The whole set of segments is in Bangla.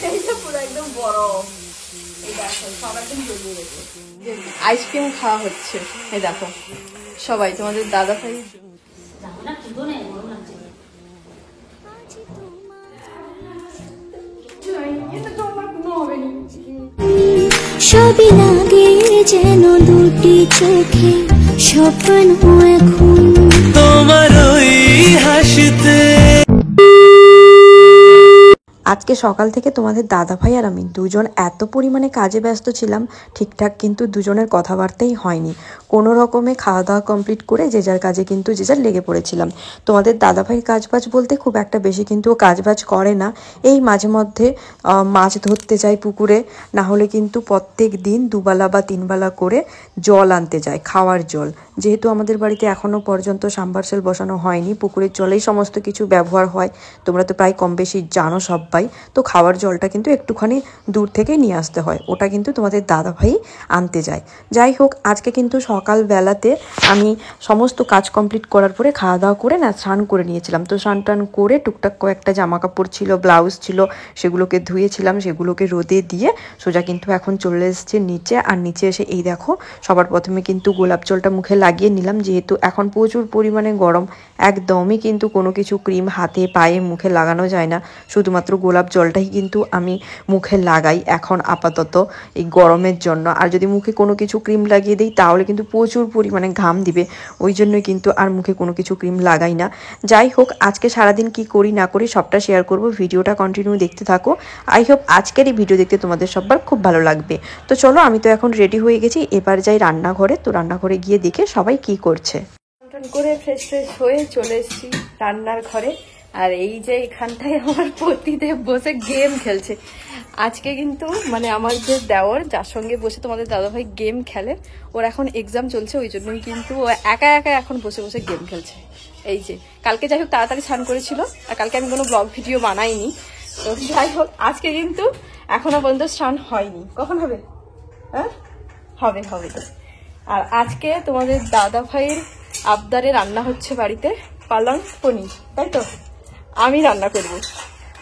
এইটা পুরো একদম বরফ। এই দেখো সব একদম জড়িয়ে গেছে। আইসক্রিম খাওয়া হচ্ছে, এই দেখো সবাই তোমাদের দাদা ভাই। সবই লাগে যেন দুটি চোখে স্বপ্ন এখন তোমার ওই হাসিতে। আজকে সকাল থেকে তোমাদের দাদাভাই আর আমি দুজন এত পরিমাণে কাজে ব্যস্ত ছিলাম, ঠিকঠাক কিন্তু দুজনের কথাবার্তাই হয়নি। কোনো রকমে খাওয়া দাওয়া কমপ্লিট করে যে যার কাজে কিন্তু যে যার লেগে পড়েছিলাম। তোমাদের দাদাভাইয়ের কাজবাজ বলতে খুব একটা বেশি কিন্তু ও কাজবাজ করে না। এই মাঝে মধ্যে মাছ ধরতে যায় পুকুরে, না হলে কিন্তু প্রত্যেক দিন দুবেলা বা তিনবেলা করে জল আনতে যায়, খাওয়ার জল। যেহেতু আমাদের বাড়িতে এখনও পর্যন্ত সাবমার্সেল বসানো হয়নি, পুকুরের জলেই সমস্ত কিছু ব্যবহার হয়, তোমরা তো প্রায় কম বেশি জানো সবাই। তো খাওয়ার জলটা কিন্তু একটুখানি দূর থেকে নিয়ে আসতে হয়, ওটা কিন্তু তোমাদের দাদাভাই আনতে যায়। যাই হোক, আজকে কিন্তু সকালবেলাতে আমি সমস্ত কাজ কমপ্লিট করার পরে খাওয়া দাওয়া করে না স্নান করে নিয়েছিলাম। তো স্নান টান করে টুকটাক কয়েকটা জামা কাপড় ছিল, ব্লাউজ ছিল, সেগুলোকে ধুয়েছিলাম, সেগুলোকে রোদে দিয়ে সোজা কিন্তু এখন চলে এসেছে নিচে। আর নিচে এসে এই দেখো সবার প্রথমে কিন্তু গোলাপ জলটা মুখে লাগিয়ে নিলাম, যেহেতু এখন প্রচুর পরিমাণে গরম, একদমই কিন্তু কোনো কিছু ক্রিম হাতে পায়ে মুখে লাগানো যায় না, শুধুমাত্র গোলাপ জলটাই কিন্তু আমি মুখে লাগাই এখন আপাতত এই গরমের জন্য। আর যদি মুখে কোনো কিছু ক্রিম লাগিয়ে দিই তাহলে কিন্তু প্রচুর পরিমাণে ঘাম দিবে, ওই জন্যই কিন্তু আর মুখে কোনো কিছু ক্রিম লাগাই না। যাই হোক, আজকে সারাদিন কি করি না করি সবটা শেয়ার করব, ভিডিওটা কন্টিনিউ দেখতে থাকো। আই হোপ আজকের এই ভিডিও দেখতে তোমাদের সবার খুব ভালো লাগবে। তো চলো, আমি তো এখন রেডি হয়ে গেছি, এবার যাই রান্নাঘরে। তো রান্নাঘরে গিয়ে দেখে সবাই কি করছে। করে ফ্রেশ হয়ে চলে এসেছি রান্নার ঘরে। আর এই যে এখানটায় আমার পতিদেব বসে গেম খেলছে। আজকে কিন্তু মানে আমার যে দেওর, যার সঙ্গে বসে তোমাদের দাদাভাই গেম খেলে, ওর এখন এক্সাম চলছে, ওই জন্যই কিন্তু ও একা একা এখন বসে বসে গেম খেলছে। এই যে কালকে যাই হোক তাড়াতাড়ি স্নান করেছিল, আর কালকে আমি কোনো ব্লগ ভিডিও বানাইনি। তো যাই হোক, আজকে কিন্তু এখনো পর্যন্ত স্নান হয়নি। কখন হবে? হ্যাঁ, হবে হবে। আর আজকে তোমাদের দাদাভাইয়ের আবদারে রান্না হচ্ছে বাড়িতে পালং পনির, তাই তো? আমি রান্না করব,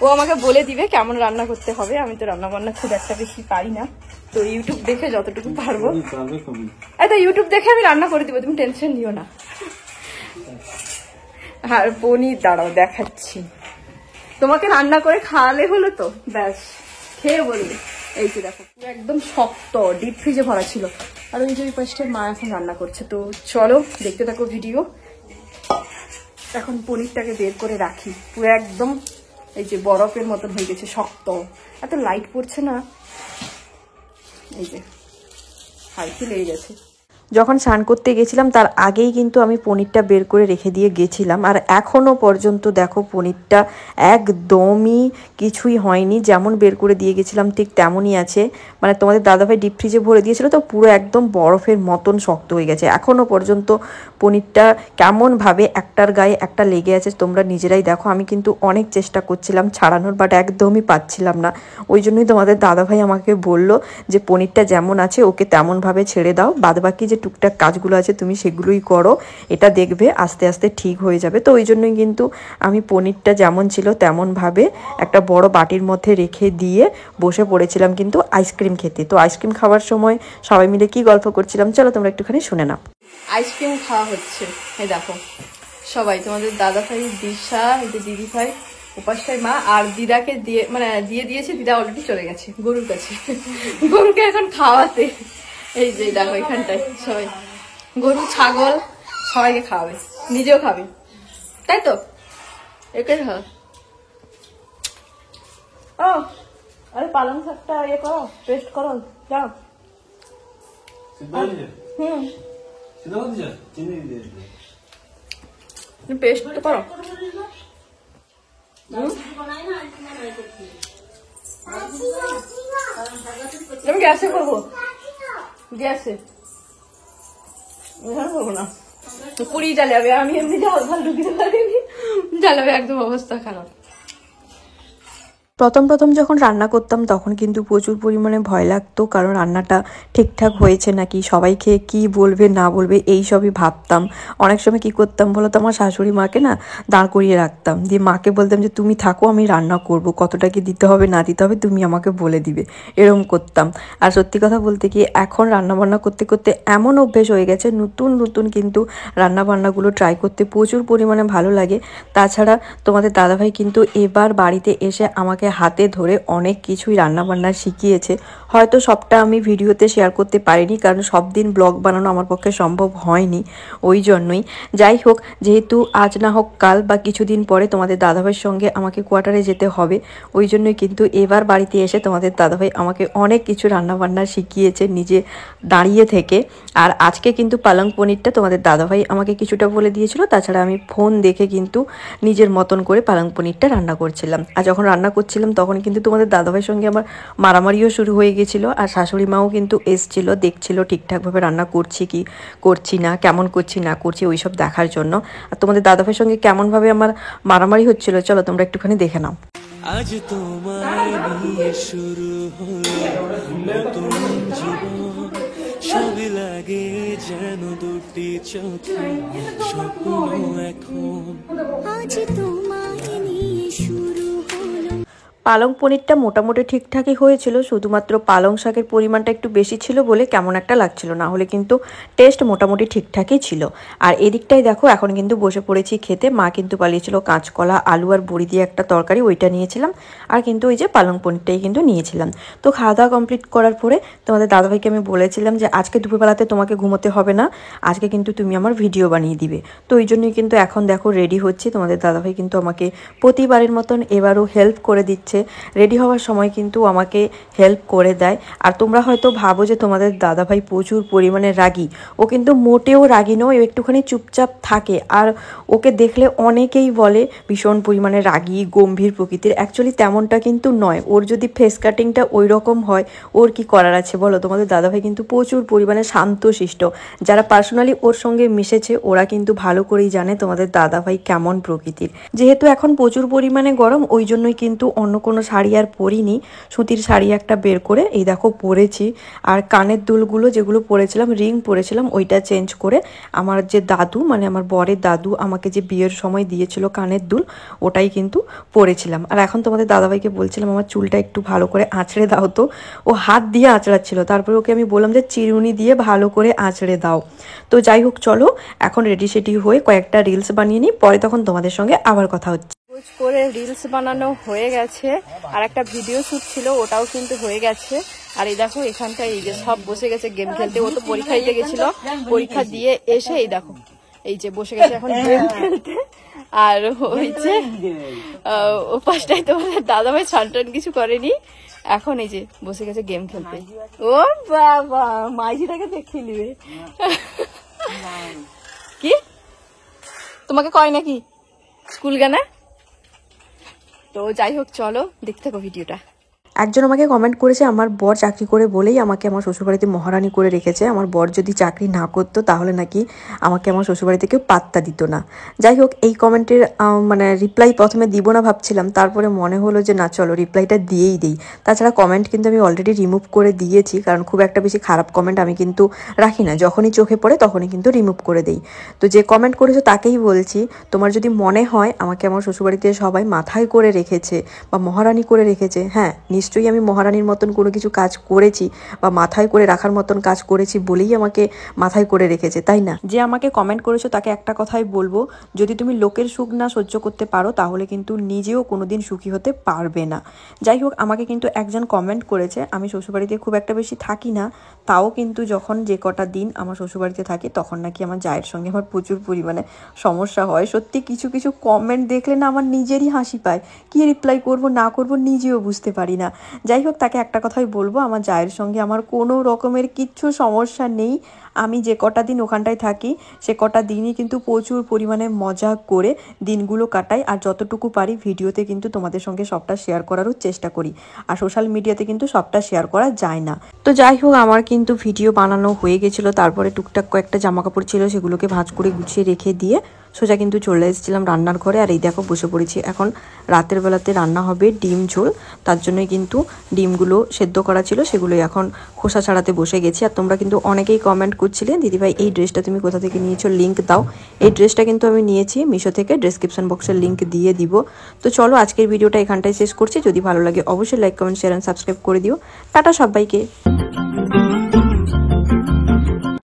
ও আমাকে বলে দিবে কেমন রান্না করতে হবে। আমি তো রান্না বান্না খুব একটা বেশি পারি না, তো ইউটিউব দেখে যতটুকু পারবো, তো ইউটিউব দেখে আমি রান্না করে দিব, তুমি টেনশন নিও না। আর পনির দাঁড়াও দেখাচ্ছি তোমাকে, রান্না করে খাওয়ালে হলো তো, ব্যাস খেয়ে বলবে। এই যে দেখো একদম শক্ত, ডিপ ফ্রিজে ভরা ছিল। আর ওই যে ওই পাশে মা এখন রান্না করছে। তো চলো দেখতে থাকো ভিডিও। এখন পনিরটাকে বের করে রাখি, পুরো একদম এই যে বরফের মতন হয়ে গেছে, শক্ত, এত লাইট পড়ছে না, এই যে হালকা লেগে গেছে। যখন স্নান করতে গেছিলাম তার আগেই কিন্তু আমি পনিরটা বের করে রেখে দিয়ে গেছিলাম, আর এখনও পর্যন্ত দেখো পনিরটা একদমই কিছুই হয়নি, যেমন বের করে দিয়ে গেছিলাম ঠিক তেমনই আছে। মানে তোমাদের দাদাভাই ডিপ ফ্রিজে ভরে দিয়েছিল তো পুরো একদম বরফের মতন শক্ত হয়ে গেছে। এখনও পর্যন্ত পনিরটা কেমনভাবে একটার গায়ে একটা লেগে আছে তোমরা নিজেরাই দেখো। আমি কিন্তু অনেক চেষ্টা করছিলাম ছাড়ানোর, বাট একদমই পাচ্ছিলাম না। ওই জন্যই তোমাদের দাদাভাই আমাকে বলল যে পনিরটা যেমন আছে ওকে তেমনভাবে ছেড়ে দাও, বাদবাকি যে টুকটাক কাজগুলো আছে তুমি সেগুলোই করো, এটা দেখবে আস্তে আস্তে ঠিক হয়ে যাবে। তো ওই জন্যই কিন্তু আমি পনিরটা যেমন ছিল তেমনভাবে একটা বড় বাটির মধ্যে রেখে দিয়ে বসে পড়েছিলাম কিন্তু আইসক্রিম খেতে। তো আইসক্রিম খাওয়ার সময় সবাই মিলে কি গল্প করছিলাম চলো তোমরা একটুখানি শুনে নাও। আইসক্রিম খাওয়া হচ্ছে, এই দেখো সবাই, তোমাদের দাদাভাই, দিশা, এই যে দিদি ভাই, উপাসটাই মা, আর দিদাকে দিয়ে মানে দিয়ে দিয়েছে, দিদা অলরেডি চলে গেছে গরুর কাছে গরুকে এখন খাওয়াতে। এই যে দেখো এখানটায় সবাই গরু ছাগল সবাইকে খাওয়াবে, নিজেও খাবে, তাই তো? একে খাও। ও আরে পালং শাকটা ইয়ে করো, পেস্ট করো, যাও। পেস্ট তো করো। আমি গ্যাসে করবো, গ্যাসে করবো না তো পুরি জ্বালাবে, আমি এমনি ঝাল ঢুকিতে পারিনি, জ্বালাবে একদম অবস্থা খারাপ। প্রথম প্রথম যখন রান্না করতাম তখন কিন্তু প্রচুর পরিমাণে ভয় লাগতো, কারণ রান্নাটা ঠিকঠাক হয়েছে নাকি, সবাই খেয়ে কী বলবে না বলবে এই সবই ভাবতাম। অনেক সময় কী করতাম বলো তো, আমার শাশুড়ি মাকে না দাঁড় করিয়ে রাখতাম, দিয়ে মাকে বলতাম যে তুমি থাকো, আমি রান্না করব, কতটা কি দিতে হবে না দিতে হবে তুমি আমাকে বলে দিবে, এরকম করতাম। আর সত্যি কথা বলতে কি এখন রান্নাবান্না করতে করতে এমন অভ্যেস হয়ে গেছে, নতুন নতুন কিন্তু রান্নাবান্নাগুলো ট্রাই করতে প্রচুর পরিমাণে ভালো লাগে। তাছাড়া তোমাদের দাদাভাই কিন্তু এবার বাড়িতে এসে আমাকে হাতে ধরে অনেক কিছুই রান্নাবান্না শিখিয়েছে। হয়তো সবটা আমি ভিডিওতে শেয়ার করতে পারিনি, কারণ সব দিন ব্লগ বানানো আমার পক্ষে সম্ভব হয়নি, ওই জন্যই। যাই হোক, যেহেতু আজ না হোক কাল বা কিছুদিন পরে তোমাদের দাদাভাইয়ের সঙ্গে আমাকে কোয়ার্টারে যেতে হবে, ওই জন্যই কিন্তু এবার বাড়িতে এসে তোমাদের দাদাভাই আমাকে অনেক কিছু রান্নাবান্না শিখিয়েছে নিজে দাঁড়িয়ে থেকে। আর আজকে কিন্তু পালং পনিরটা তোমাদের দাদাভাই আমাকে কিছুটা বলে দিয়েছিল, তাছাড়া আমি ফোন দেখে কিন্তু নিজের মতন করে পালং পনিরটা রান্না করছিলাম। আর যখন রান্না করছিলাম তখন কিন্তু তোমাদের দাদাভাইয়ের সঙ্গে আমার মারামারিও শুরু হয়ে গেছিলো, আর শাশুড়ি মাও কিন্তু এসছিল, দেখছিল ঠিকঠাকভাবে রান্না করছি কি করছি না, কেমন করছি না করছি ওই সব দেখার জন্য। আর তোমাদের দাদাভাইয়ের সঙ্গে কেমনভাবে আমার মারামারি হচ্ছিল চলো তোমরা একটুখানি দেখে নাও। আজ তোমায় নিয়ে শুরু হলো নতুন জীবন, সবই লাগে যেন দুটি চোখে স্বপ্ন এখন। আজ তোমায় নিয়ে শুরু হলো। পালং পনিরটা মোটামুটি ঠিকঠাকই হয়েছিল, শুধুমাত্র পালং শাকের পরিমাণটা একটু বেশি ছিল বলে কেমন একটা লাগছিল, না হলে কিন্তু টেস্ট মোটামুটি ঠিকঠাকই ছিল। আর এদিকটাই দেখো এখন কিন্তু বসে পড়েছি খেতে। মা কিন্তু পালিয়েছিল কাঁচকলা আলু আর বড়ি দিয়ে একটা তরকারি, ওইটা নিয়েছিলাম, আর কিন্তু ওই যে পালং পনিরটাই কিন্তু নিয়েছিলাম। তো খাওয়া দাওয়া কমপ্লিট করার পরে তোমাদের দাদাভাইকে আমি বলেছিলাম যে আজকে দুপুরবেলাতে তোমাকে ঘুমোতে হবে না, আজকে কিন্তু তুমি আমার ভিডিও বানিয়ে দিবে। তো ওই জন্যই কিন্তু এখন দেখো রেডি হচ্ছে। তোমাদের দাদাভাই কিন্তু আমাকে প্রতিবারের মতন এবারও হেল্প করে দিচ্ছে, রেডি হওয়ার সময় কিন্তু আমাকে হেল্প করে দেয়। আর তোমরা হয়তো ভাবো যে তোমাদের দাদাভাই প্রচুর পরিমাণে রাগী, ও কিন্তু মোটেও রাগী নয়, ও একটুখানি চুপচাপ থাকে। আর ওকে দেখলে অনেকেই বলে ভীষণ পরিমাণে রাগী গম্ভীর প্রকৃতির, অ্যাকচুয়ালি তেমনটা কিন্তু নয়। ওর যদি ফেস কাটিংটা ওই রকম হয় ওর কি করার আছে বলো। তোমাদের দাদাভাই কিন্তু প্রচুর পরিমাণে শান্তশিষ্ট, যারা পার্সোনালি ওর সঙ্গে মিশেছে ওরা কিন্তু ভালো করেই জানে তোমাদের দাদাভাই কেমন প্রকৃতির। যেহেতু এখন প্রচুর পরিমাণে গরম, ওই জন্যই কিন্তু অন্য কোনো শাড়ি আর পরিনি, সুতির শাড়ি একটা বের করে এই দেখো পরেছি। আর কানের দুলগুলো যেগুলো পরেছিলাম, রিং পরেছিলাম, ওইটা চেঞ্জ করে আমার যে দাদু মানে আমার বরের দাদু আমাকে যে বিয়ের সময় দিয়েছিল কানের দুল, ওটাই কিন্তু পরেছিলাম। আর এখন তোমাদের দাদাভাইকে বলছিলাম আমার চুলটা একটু ভালো করে আঁচড়ে দাও, তো ও হাত দিয়ে আঁচড়াচ্ছিল, তারপরে ওকে আমি বললাম যে চিরুনি দিয়ে ভালো করে আঁচড়ে দাও। তো যাই হোক চলো এখন রেডি সেডি হয়ে কয়েকটা রিলস বানিয়ে নিই, পরে তখন তোমাদের সঙ্গে আবার কথা হচ্ছে। করে রিলস বানানো হয়ে গেছে, আর একটা ভিডিও শুট ছিল ওটাও কিন্তু হয়ে গেছে। আর এই দেখো এখানটায় এই যে সব বসে গেছে গেম খেলতে, ও তো পরীক্ষা দিতে গেছিল, পরীক্ষা দিয়ে এসে এই দেখো এই যে বসে গেছে এখন গেম খেলতে। আর হয়েছে ও ফার্স্টটাই তোমাদের দাদাভাই সানটান কিছু করেনি, এখন এই যে বসে গেছে গেম খেলতে। ও বাবা মাইজিটাকে দেখিয়ে নিবে কি তোমাকে কয় নাকি স্কুল গানা। তো যাই হোক চলো দেখতে থাকো ভিডিওটা। একজন আমাকে কমেন্ট করেছে আমার বর চাকরি করে বলেই আমাকে আমার শ্বশুরবাড়িতে মহারানী করে রেখেছে, আমার বর যদি চাকরি না করতো তাহলে নাকি আমাকে আমার শ্বশুরবাড়িতে কেউ পাত্তা দিত না। যাই হোক এই কমেন্টের মানে রিপ্লাই প্রথমে দিব না ভাবছিলাম, তারপরে মনে হলো যে না চলো রিপ্লাইটা দিয়েই দিই। তাছাড়া কমেন্ট কিন্তু আমি অলরেডি রিমুভ করে দিয়েছি, কারণ খুব একটা বেশি খারাপ কমেন্ট আমি কিন্তু রাখি না, যখনই চোখে পড়ে তখনই কিন্তু রিমুভ করে দিই। তো যে কমেন্ট করেছো তাকেই বলছি, তোমার যদি মনে হয় আমাকে আমার শ্বশুরবাড়িতে সবাই মাথায় করে রেখেছে বা মহারানী করে রেখেছে, হ্যাঁ নিশ্চয়ই আমি মহারানীর মতন কোনো কিছু কাজ করেছি বা মাথায় করে রাখার মতন কাজ করেছি বলেই আমাকে মাথায় করে রেখেছে, তাই না? যে আমাকে কমেন্ট করেছো তাকে একটা কথাই বলবো, যদি তুমি লোকের সুখ না সহ্য করতে পারো তাহলে কিন্তু নিজেও কোনোদিন সুখী হতে পারবে না। যাই হোক আমাকে কিন্তু একজন কমেন্ট করেছে আমি শ্বশুরবাড়িতে খুব একটা বেশি থাকি না, তাও কিন্তু যখন যে কটা দিন আমার শ্বশুরবাড়িতে থাকি তখন নাকি আমার জায়ের সঙ্গে আমার প্রচুর পরিমাণে সমস্যা হয়। সত্যি কিছু কিছু কমেন্ট দেখলে না আমার নিজেরই হাসি পায়, কী রিপ্লাই করব না করব নিজেও বুঝতে পারি না। যাই হোক তাকে একটা কথাই বলবো, আমার জায়ের সঙ্গে আমার কোনো রকমের কিচ্ছু সমস্যা নেই। আমি যে কটা দিন ওখানটায় থাকি সে কটা দিনই কিন্তু প্রচুর পরিমাণে মজা করে দিনগুলো কাটাই, আর যতটুকু পারি ভিডিওতে কিন্তু তোমাদের সঙ্গে সবটা শেয়ার করারও চেষ্টা করি, আর সোশ্যাল মিডিয়াতে কিন্তু সবটা শেয়ার করা যায় না। তো যাই হোক আমার কিন্তু ভিডিও বানানো হয়ে গেছিলো, তারপরে টুকটাক কয়েকটা জামা কাপড় ছিল সেগুলোকে ভাঁজ করে গুছিয়ে রেখে দিয়ে সোজা কিন্তু চলে এসেছিলাম রান্নার ঘরে। আর এই দেখো বসে পড়েছি এখন। রাতের বেলাতে রান্না হবে ডিম ঝোল, তার জন্যই কিন্তু ডিমগুলো সেদ্ধ করা ছিল সেগুলোই এখন খোসা ছাড়াতে বসে গেছি। আর তোমরা কিন্তু অনেকেই কমেন্ট করছিলে দিদিভাই এই ড্রেসটা তুমি কোথা থেকে নিয়েছো, লিঙ্ক দাও। এই ড্রেসটা কিন্তু আমি নিয়েছি মিশো থেকে, ডেসক্রিপশন বক্সের লিঙ্ক দিয়ে দিব। তো চলো আজকের ভিডিওটা এখানটাই শেষ করছি। যদি ভালো লাগে অবশ্যই like, comment, share and subscribe করে দিও। টাটা সবাইকে।